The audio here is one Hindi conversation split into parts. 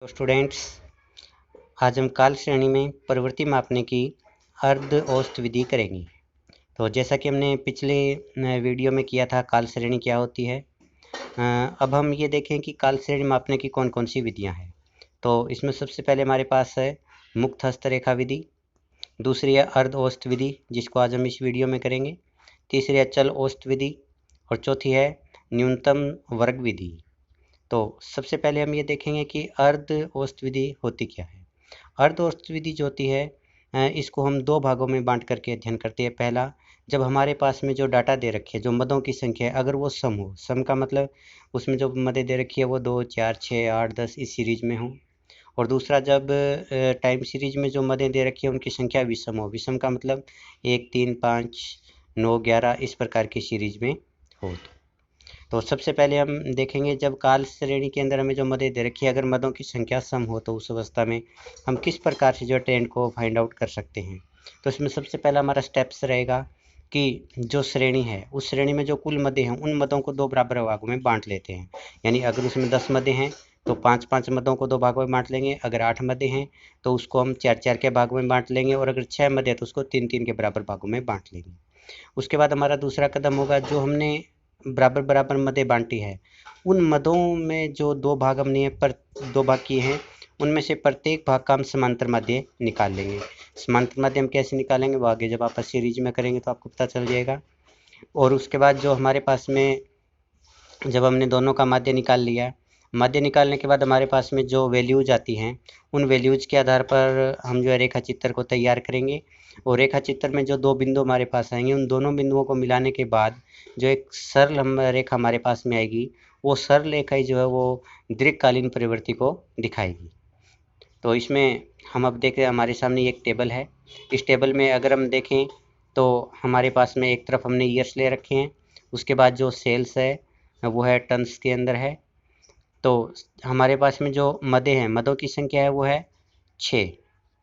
तो स्टूडेंट्स, आज हम काल श्रेणी में प्रवृत्ति मापने की अर्ध औसत विधि करेंगे। तो जैसा कि हमने पिछले वीडियो में किया था, काल श्रेणी क्या होती है। अब हम ये देखें कि काल श्रेणी मापने की कौन कौन सी विधियां हैं। तो इसमें सबसे पहले हमारे पास है मुक्त हस्तरेखा विधि, दूसरी है अर्ध औसत विधि जिसको आज हम इस वीडियो में करेंगे, तीसरी है चल औसत विधि और चौथी है न्यूनतम वर्ग विधि। तो सबसे पहले हम ये देखेंगे कि अर्ध औसत विधि होती क्या है। अर्ध औसत विधि जो होती है, इसको हम दो भागों में बांट करके अध्ययन करते हैं। पहला, जब हमारे पास में जो डाटा दे रखी है, जो मदों की संख्या है, अगर वो सम हो, सम का मतलब उसमें जो मदें दे रखी है वो 2, 4, 6, 8, 10 इस सीरीज में हो। और दूसरा, जब टाइम सीरीज में जो मदें दे रखी है उनकी संख्या विषम हो। विषम का मतलब 1, 3, 5, 9, 11 इस प्रकार की सीरीज में हो। तो सबसे पहले हम देखेंगे, जब काल श्रेणी के अंदर हमें जो मदें दे रखी है, अगर मदों की संख्या सम हो तो उस अवस्था में हम किस प्रकार से जो ट्रेंड को फाइंड आउट कर सकते हैं। तो इसमें सबसे पहला हमारा स्टेप्स रहेगा कि जो श्रेणी है उस श्रेणी में जो कुल मदें हैं उन मदों को दो बराबर भागों में बांट लेते हैं। यानी अगर उसमें 10 मदें हैं तो 5-5 मदों को दो भागों में बांट लेंगे। अगर 8 मदें हैं तो उसको हम 4-4 के भागों में बांट लेंगे। और अगर 6 मदें हैं तो उसको 3-3 के बराबर भागों में बांट लेंगे। उसके बाद हमारा दूसरा कदम होगा, जो हमने बराबर बराबर मदें बांटी है उन मदों में जो दो भाग हमने पर दो भाग किए हैं उनमें से प्रत्येक भाग का हम समांतर माध्य निकाल लेंगे। समांतर माध्य हम कैसे निकालेंगे वो आगे जब आप सीरीज में करेंगे तो आपको पता चल जाएगा। और उसके बाद जो हमारे पास में, जब हमने दोनों का माध्य निकाल लिया, माध्य निकालने के बाद हमारे पास में जो वैल्यूज आती हैं उन वैल्यूज के आधार पर हम जो है रेखा चित्र को तैयार करेंगे। और रेखा चित्र में जो दो बिंदु हमारे पास आएंगे उन दोनों बिंदुओं को मिलाने के बाद जो एक सरल रेखा हमारे पास में आएगी, वो सरल रेखा ही जो है वो दीर्घकालीन प्रवृत्ति को दिखाएगी। तो इसमें हम अब देख रहे हैं, हमारे सामने एक टेबल है। इस टेबल में अगर हम देखें तो हमारे पास में एक तरफ हमने ईयर्स ले रखे हैं, उसके बाद जो सेल्स है वो है टन्स के अंदर है। तो हमारे पास में जो मदें हैं, मदों की संख्या है वो है 6,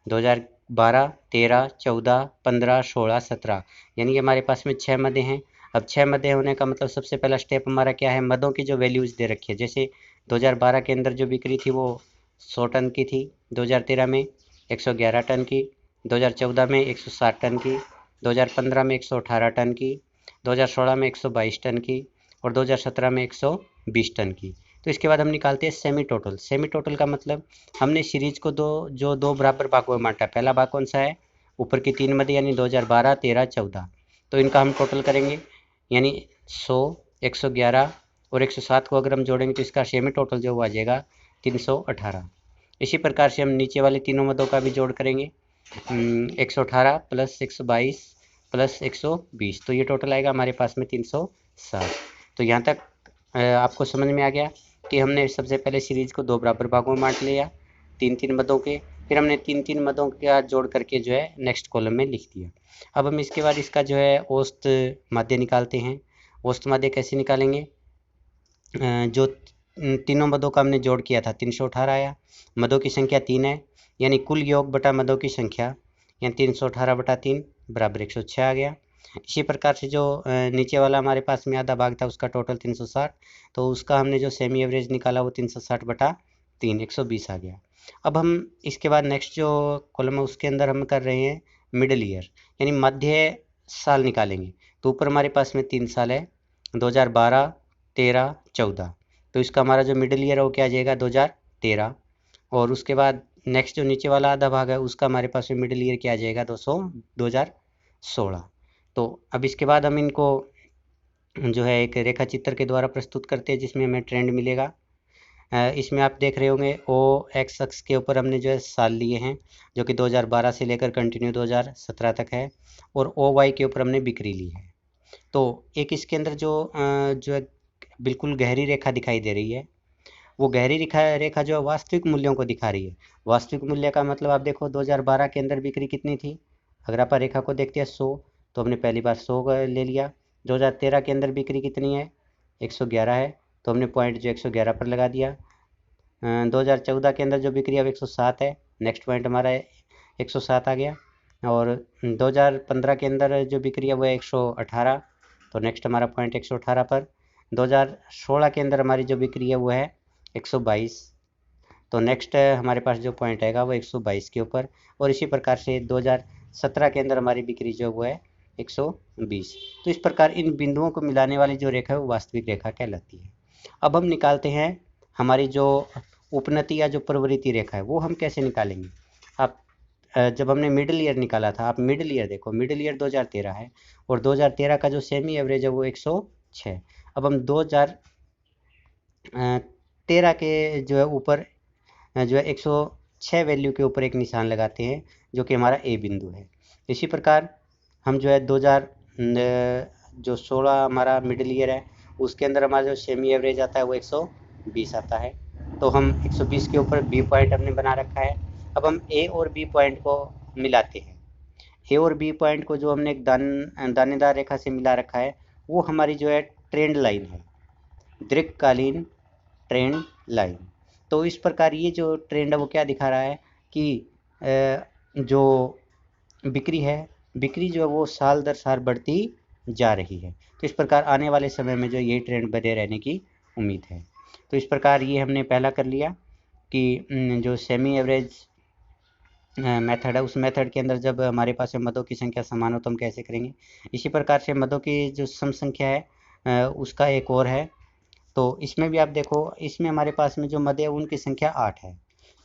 2012, 13, 14, 15, 16, 17, यानी कि हमारे पास में 6 मदें हैं। अब 6 मदें होने का मतलब सबसे पहला स्टेप हमारा क्या है, मदों की जो वैल्यूज दे रखी है। जैसे 2012 के अंदर जो बिक्री थी वो 100 टन की थी, 2013 में 111 टन की, 2014 में 160 टन की, 2015 में 118 टन की, 2016 में 122 टन की और 2017 में 120 टन की। तो इसके बाद हम निकालते हैं सेमी टोटल। सेमी टोटल का मतलब हमने सीरीज को दो बराबर भागों में बांटा। पहला भाग कौन सा है, ऊपर की 3 मदें यानी 2012, 13, 14, तो इनका हम टोटल करेंगे। यानी 100, 111 और 107 को अगर हम जोड़ेंगे तो इसका सेमी टोटल जो आ जाएगा 318। इसी प्रकार से हम नीचे वाले तीनों मदों का भी जोड़ करेंगे, 118 प्लस 122 प्लस 120, तो ये टोटल आएगा हमारे पास में 360। तो यहाँ तक आपको समझ में आ गया कि हमने सबसे पहले सीरीज को दो बराबर भागों में बांट लिया 3-3 मदों के, फिर हमने 3-3 मदों का जोड़ करके जो है नेक्स्ट कॉलम में लिख दिया। अब हम इसके बाद इसका जो है औसत माध्य निकालते हैं। औसत माध्य कैसे निकालेंगे, जो तीनों मदों का हमने जोड़ किया था 318 आया, मदों की संख्या 3 है यानी कुल योग बटा मदों की संख्या, यानी 318 बटा 3 बराबर 106 आ गया। इसी प्रकार से जो नीचे वाला हमारे पास में आधा भाग था उसका टोटल 360, तो उसका हमने जो सेमी एवरेज निकाला वो 360 बटा 3 120 आ गया। अब हम इसके बाद नेक्स्ट जो कॉलम है उसके अंदर हम कर रहे हैं मिडिल ईयर, यानी मध्य साल निकालेंगे। तो ऊपर हमारे पास में 3 साल है, 2012, 13, 14, तो इसका हमारा जो मिडिल ईयर है वो क्या आ जाएगा 2013। और उसके बाद नेक्स्ट जो नीचे वाला आधा भाग है उसका हमारे पास में मिडिल ईयर क्या आ जाएगा 2016। तो अब इसके बाद हम इनको जो है एक रेखा चित्र के द्वारा प्रस्तुत करते हैं जिसमें हमें ट्रेंड मिलेगा। इसमें आप देख रहे होंगे ओ एक्स अक्ष के ऊपर हमने जो है साल लिए हैं जो कि 2012 से लेकर कंटिन्यू 2017 तक है, और ओ वाई के ऊपर हमने बिक्री ली है। तो एक इसके अंदर जो है बिल्कुल गहरी रेखा दिखाई दे रही है, वो गहरी रेखा जो है वास्तविक मूल्यों को दिखा रही है। वास्तविक मूल्य का मतलब आप देखो 2012 के अंदर बिक्री कितनी थी, अगर आप रेखा को देखते हैं 100, तो हमने पहली बार 100 ले लिया। 2013 के अंदर बिक्री कितनी है 111 है, तो हमने पॉइंट जो 111 पर लगा दिया। 2014 के अंदर जो बिक्री अब 107 है, नेक्स्ट पॉइंट हमारा 107 आ गया। और 2015 के अंदर जो बिक्री है वो है 118, तो नेक्स्ट हमारा पॉइंट 118 पर। 2016 के अंदर हमारी जो बिक्री है वो है 122, तो नेक्स्ट हमारे पास जो पॉइंट आएगा वो 122 के ऊपर, और इसी प्रकार से 2017 के अंदर हमारी बिक्री जो वो है 120। तो इस प्रकार इन बिंदुओं को मिलाने वाली जो रेखा है वो वास्तविक रेखा कहलाती है। अब हम निकालते हैं हमारी जो उपनति या जो प्रवृत्ति रेखा है वो हम कैसे निकालेंगे। आप जब हमने मिडिल ईयर निकाला था, आप मिडिल ईयर देखो, मिडिल ईयर 2013 है और 2013 का जो सेमी एवरेज है वो 106। अब हम 2013 के जो है ऊपर जो है 106 वैल्यू के ऊपर एक निशान लगाते हैं जो कि हमारा ए बिंदु है। इसी प्रकार हम जो है 2016 हमारा मिडिल ईयर है, उसके अंदर हमारा जो सेमी एवरेज आता है वो 120 आता है। तो हम 120 के ऊपर बी पॉइंट हमने बना रखा है। अब हम ए और बी पॉइंट को मिलाते हैं। ए और बी पॉइंट को जो हमने एक दानेदार रेखा से मिला रखा है वो हमारी जो है ट्रेंड लाइन है, दीर्घकालीन ट्रेंड लाइन। तो इस प्रकार ये जो ट्रेंड है वो क्या दिखा रहा है कि जो बिक्री है, बिक्री जो है वो साल दर साल बढ़ती जा रही है। तो इस प्रकार आने वाले समय में जो यही ट्रेंड बने रहने की उम्मीद है। तो इस प्रकार ये हमने पहला कर लिया कि जो सेमी एवरेज मेथड है उस मेथड के अंदर जब हमारे पास में मदों की संख्या समान हो तो हम कैसे करेंगे। इसी प्रकार से मदों की जो सम संख्या है उसका एक और है। तो इसमें भी आप देखो, इसमें हमारे पास में जो मद है उनकी संख्या 8 है।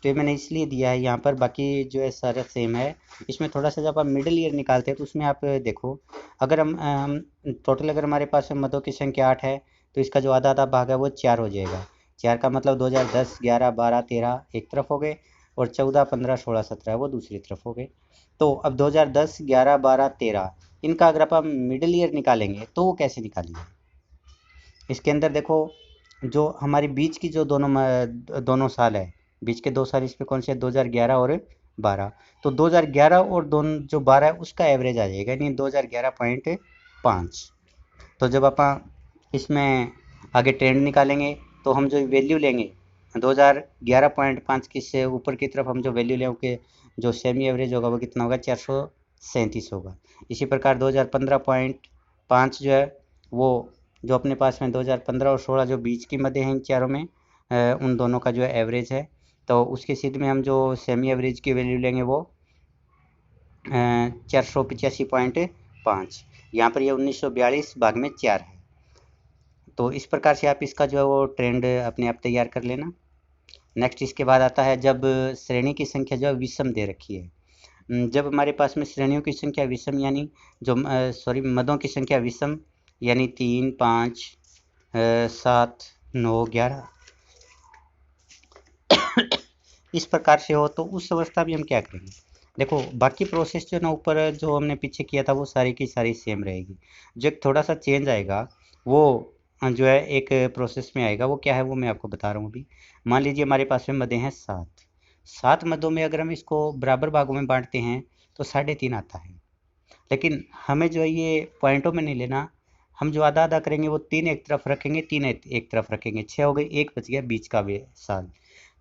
तो ये मैंने इसलिए दिया है यहाँ पर, बाकी जो है सारा सेम है। इसमें थोड़ा सा जब आप मिडिल ईयर निकालते हैं तो उसमें आप देखो, अगर हम टोटल अगर हमारे पास में मदों की संख्या 8 है तो इसका जो आधा आधा भाग है वो 4 हो जाएगा। 4 का मतलब 2010, 11, 12, 13 एक तरफ हो गए और 14, 15, 16, 17 वो दूसरी तरफ हो गए। तो अब 2010, 11, 12, 13 इनका अगर आप मिडिल ईयर निकालेंगे तो वो कैसे निकालेंगे। इसके अंदर देखो, जो हमारी बीच की जो दोनों साल है, बीच के 2 साल इसमें कौन से 2011 और 12। तो 2011 और दोनों जो 12 है उसका एवरेज आ जाएगा, यानी 2011.5। तो जब आप इसमें आगे ट्रेंड निकालेंगे तो हम जो वैल्यू लेंगे 2011.5 की से ऊपर की तरफ हम जो वैल्यू लेंगे जो सेमी एवरेज होगा वो कितना होगा, 437 होगा। इसी प्रकार 2015.5 जो है वो जो अपने पास में 2015 और 16 जो बीच की मध्य हैं इन चारों में उन दोनों का जो है एवरेज है। तो उसके सिद्ध में हम जो सेमी एवरेज की वैल्यू लेंगे वो 485.5, यहाँ पर ये 1942 भाग में 4 है। तो इस प्रकार से आप इसका जो है वो ट्रेंड अपने आप तैयार कर लेना। नेक्स्ट इसके बाद आता है जब श्रेणी की संख्या जो है विषम दे रखी है। जब हमारे पास में श्रेणियों की संख्या विषम यानी जो मदों की संख्या विषम यानी 3, 5, 7, 9, 11 इस प्रकार से हो तो उस अवस्था में हम क्या करेंगे। देखो बाकी प्रोसेस जो ना ऊपर जो हमने पीछे किया था वो सारी की सारी सेम रहेगी। जो एक थोड़ा सा चेंज आएगा वो जो है एक प्रोसेस में आएगा, वो क्या है वो मैं आपको बता रहा हूँ अभी। मान लीजिए हमारे पास में मदें हैं 7 मदों में अगर हम इसको बराबर भागों में बांटते हैं तो 3.5 आता है। लेकिन हमें जो है ये पॉइंटों में नहीं लेना, हम जो आधा आधा करेंगे वो 3 एक तरफ रखेंगे, 3 एक तरफ रखेंगे, 6 हो गई, 1 बच गया बीच का साल।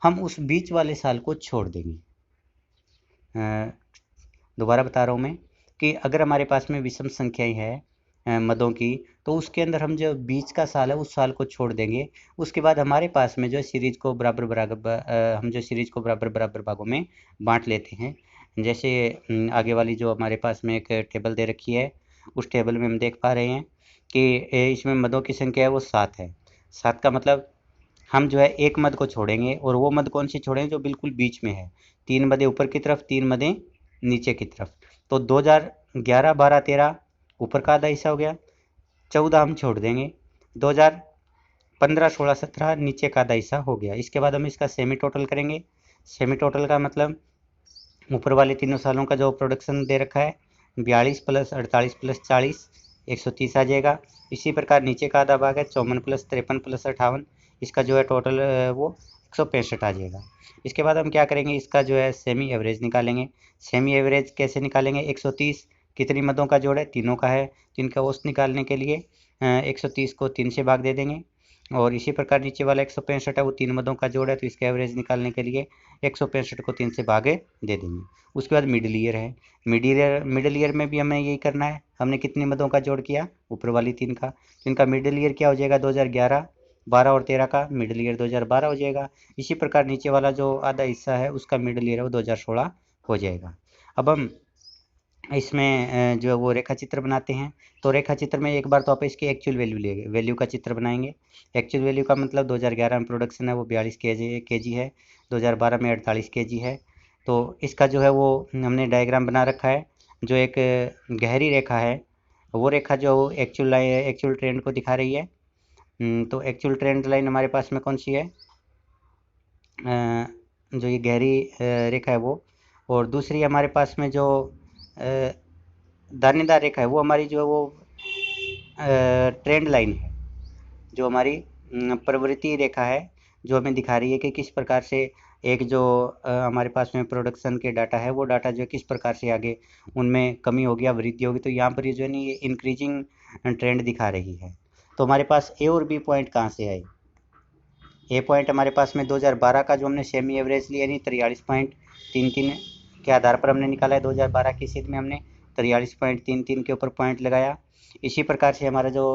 हम उस बीच वाले साल को छोड़ देंगे। दोबारा बता रहा हूँ मैं कि अगर हमारे पास में विषम संख्याएं हैं मदों की तो उसके अंदर हम जो बीच का साल है उस साल को छोड़ देंगे। उसके बाद हमारे पास में जो सीरीज को बराबर बराबर हम जो सीरीज को बराबर बराबर भागों में बांट लेते हैं। जैसे आगे वाली जो हमारे पास में एक टेबल दे रखी है उस टेबल में हम देख पा रहे हैं कि इसमें मदों की संख्या है वो 7 है। 7 का मतलब हम जो है एक मद को छोड़ेंगे और वो मद कौन सी छोड़ेंगे जो बिल्कुल बीच में है। 3 मदें ऊपर की तरफ, 3 मदें नीचे की तरफ। तो 2011, 12, 13 ऊपर का आधा हिस्सा हो गया, 14 हम छोड़ देंगे, 2015, 16, 17 नीचे का आधा हिस्सा हो गया। इसके बाद हम इसका सेमी टोटल करेंगे। सेमी टोटल का मतलब ऊपर वाले तीनों सालों का जो प्रोडक्शन दे रखा है 42 + 48 + 40 130 आ जाएगा। इसी प्रकार नीचे का आधा भाग है 54 + 53 + 58, इसका जो है टोटल वो 165 आ जाएगा। इसके बाद हम क्या करेंगे, इसका जो है सेमी एवरेज निकालेंगे। सेमी एवरेज कैसे निकालेंगे, 130 कितनी मदों का जोड़ है, तीनों का है। तो इनका औसत निकालने के लिए 130 को 3 से भाग दे देंगे और इसी प्रकार नीचे वाला 165 है वो 3 मदों का जोड़ है तो इसका एवरेज निकालने के लिए 165 को 3 से भागे दे देंगे। उसके बाद मिडिल ईयर है। मिडिल ईयर में भी हमें यही करना है। हमने कितनी मदों का जोड़ किया, ऊपर वाली 3 का। तो इनका मिडिल ईयर क्या हो जाएगा, 2011, 12 और 13 का मिडल ईयर 2012 हो जाएगा। इसी प्रकार नीचे वाला जो आधा हिस्सा है उसका मिडल ईयर है वो 2016 हो जाएगा। अब हम इसमें जो है वो रेखा चित्र बनाते हैं। तो रेखा चित्र में एक बार तो आप इसकी एक्चुअल वैल्यू का चित्र बनाएंगे। एक्चुअल वैल्यू का मतलब 2011 में प्रोडक्शन है वो 42 केजी है, 2012 में 48 केजी है। तो इसका जो है वो हमने डायग्राम बना रखा है। जो एक गहरी रेखा है वो रेखा जो एक्चुअल ट्रेंड को दिखा रही है। तो एक्चुअल ट्रेंड लाइन हमारे पास में कौन सी है, जो ये गहरी रेखा है वो, और दूसरी हमारे पास में जो दानेदार रेखा है वो हमारी जो है वो ट्रेंड लाइन है, जो हमारी प्रवृत्ति रेखा है, जो हमें दिखा रही है कि किस प्रकार से एक जो हमारे पास में प्रोडक्शन के डाटा है वो डाटा जो है किस प्रकार से आगे उनमें कमी होगी या वृद्धि होगी। तो यहाँ पर ये जो है ना ये इंक्रीजिंग ट्रेंड दिखा रही है। तो हमारे पास ए और बी पॉइंट कहाँ से आए, ए पॉइंट हमारे पास में 2012 का जो हमने सेमी एवरेज लिया नहीं 43.33 के आधार पर हमने निकाला है। 2012 की स्थिति में हमने 43.33 के ऊपर पॉइंट लगाया। इसी प्रकार से हमारा जो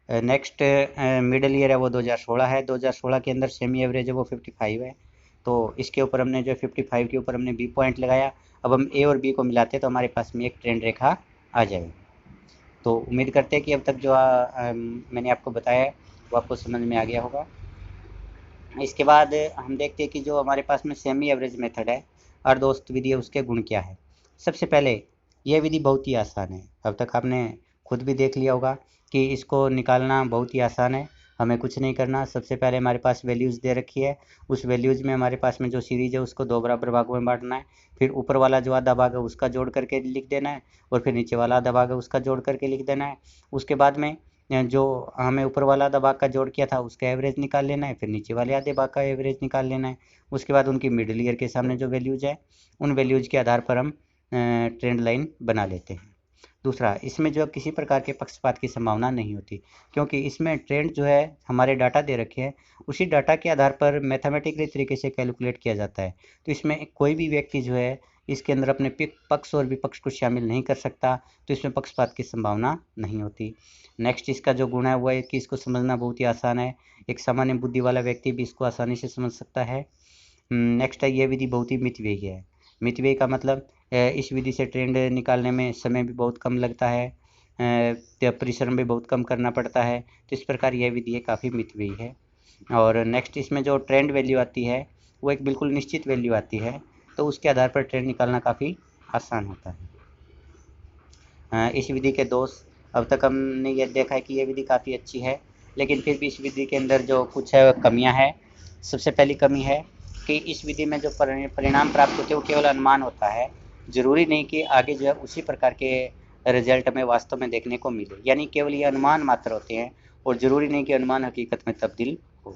नेक्स्ट मिडल ईयर है वो 2016 है। 2016 के अंदर सेमी एवरेज है वो 55 है। तो इसके ऊपर हमने जो 55 के ऊपर हमने बी पॉइंट लगाया। अब हम ए और बी को मिलाते हैं तो हमारे पास में एक ट्रेंड रेखा आ जाएगी। तो उम्मीद करते हैं कि अब तक जो मैंने आपको बताया है वो आपको समझ में आ गया होगा। इसके बाद हम देखते हैं कि जो हमारे पास में सेमी एवरेज मेथड है, अर्ध औसत विधि है, उसके गुण क्या है। सबसे पहले यह विधि बहुत ही आसान है, अब तक आपने खुद भी देख लिया होगा कि इसको निकालना बहुत ही आसान है। हमें कुछ नहीं करना। सबसे पहले हमारे पास वैल्यूज़ दे रखी है, उस वैल्यूज़ में हमारे पास में जो सीरीज़ है उसको 2 बराबर भागों में बांटना है। फिर ऊपर वाला जो आधा भाग है उसका जोड़ करके लिख देना है, और फिर नीचे वाला आधा भाग है उसका जोड़ करके लिख देना है। उसके बाद में जो हमें ऊपर वाला आधा भाग का जोड़ किया था उसका एवरेज निकाल लेना है, फिर नीचे वाले आधे भाग का एवरेज निकाल लेना है। उसके बाद उनकी मिडिल ईयर के सामने जो वैल्यूज़ है उन वैल्यूज़ के आधार पर हम ट्रेंड लाइन बना लेते हैं। दूसरा, इसमें जो किसी प्रकार के पक्षपात की संभावना नहीं होती, क्योंकि इसमें ट्रेंड जो है हमारे डाटा दे रखे हैं, उसी डाटा के आधार पर मैथमेटिकली तरीके से कैलकुलेट किया जाता है। तो इसमें कोई भी व्यक्ति जो है इसके अंदर अपने पक्ष और विपक्ष को शामिल नहीं कर सकता, तो इसमें पक्षपात की संभावना नहीं होती। नेक्स्ट इसका जो गुण है वो है कि इसको समझना बहुत ही आसान है, एक सामान्य बुद्धि वाला व्यक्ति भी इसको आसानी से समझ सकता है। नेक्स्ट है ये विधि बहुत ही मितव्ययी है। मितव्ययी का मतलब इस विधि से ट्रेंड निकालने में समय भी बहुत कम लगता है, परिश्रम भी बहुत कम करना पड़ता है। तो इस प्रकार यह विधि काफ़ी मितव्ययी है। और नेक्स्ट इसमें जो ट्रेंड वैल्यू आती है वो एक बिल्कुल निश्चित वैल्यू आती है, तो उसके आधार पर ट्रेंड निकालना काफ़ी आसान होता है। इस विधि के दोष, अब तक हमने ये देखा है कि ये विधि काफ़ी अच्छी है, लेकिन फिर भी इस विधि के अंदर जो कुछ है कमियां हैं। सबसे पहली कमी है कि इस विधि में जो परिणाम प्राप्त होते हैं वो केवल अनुमान होता है, ज़रूरी नहीं कि आगे जो है उसी प्रकार के रिजल्ट हमें वास्तव में देखने को मिले, यानी केवल ये अनुमान मात्र होते हैं और ज़रूरी नहीं कि अनुमान हकीकत में तब्दील हो।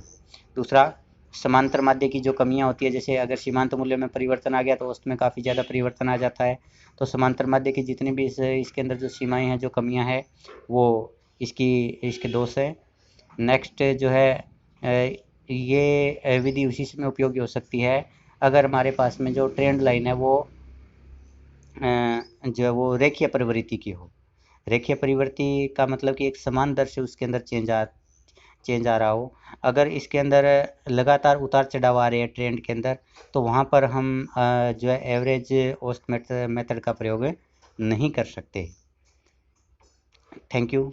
दूसरा, समांतर माध्य की जो कमियां होती है, जैसे अगर सीमांत मूल्य में परिवर्तन आ गया तो औसत में काफ़ी ज़्यादा परिवर्तन आ जाता है। तो समांतर माध्य की जितनी भी इसके अंदर जो सीमाएं हैं, जो कमियां हैं, वो इसके दोष है। नेक्स्ट जो है ये विधि उसी समय उपयोगी हो सकती है अगर हमारे पास में जो ट्रेंड लाइन है वो जो है वो रेखीय प्रवृत्ति की हो। रेखीय प्रवृत्ति का मतलब कि एक समान दर से उसके अंदर चेंज आ रहा हो। अगर इसके अंदर लगातार उतार चढ़ाव आ रहे हैं ट्रेंड के अंदर, तो वहाँ पर हम जो है एवरेज औसत मेथड का प्रयोग नहीं कर सकते। Thank you.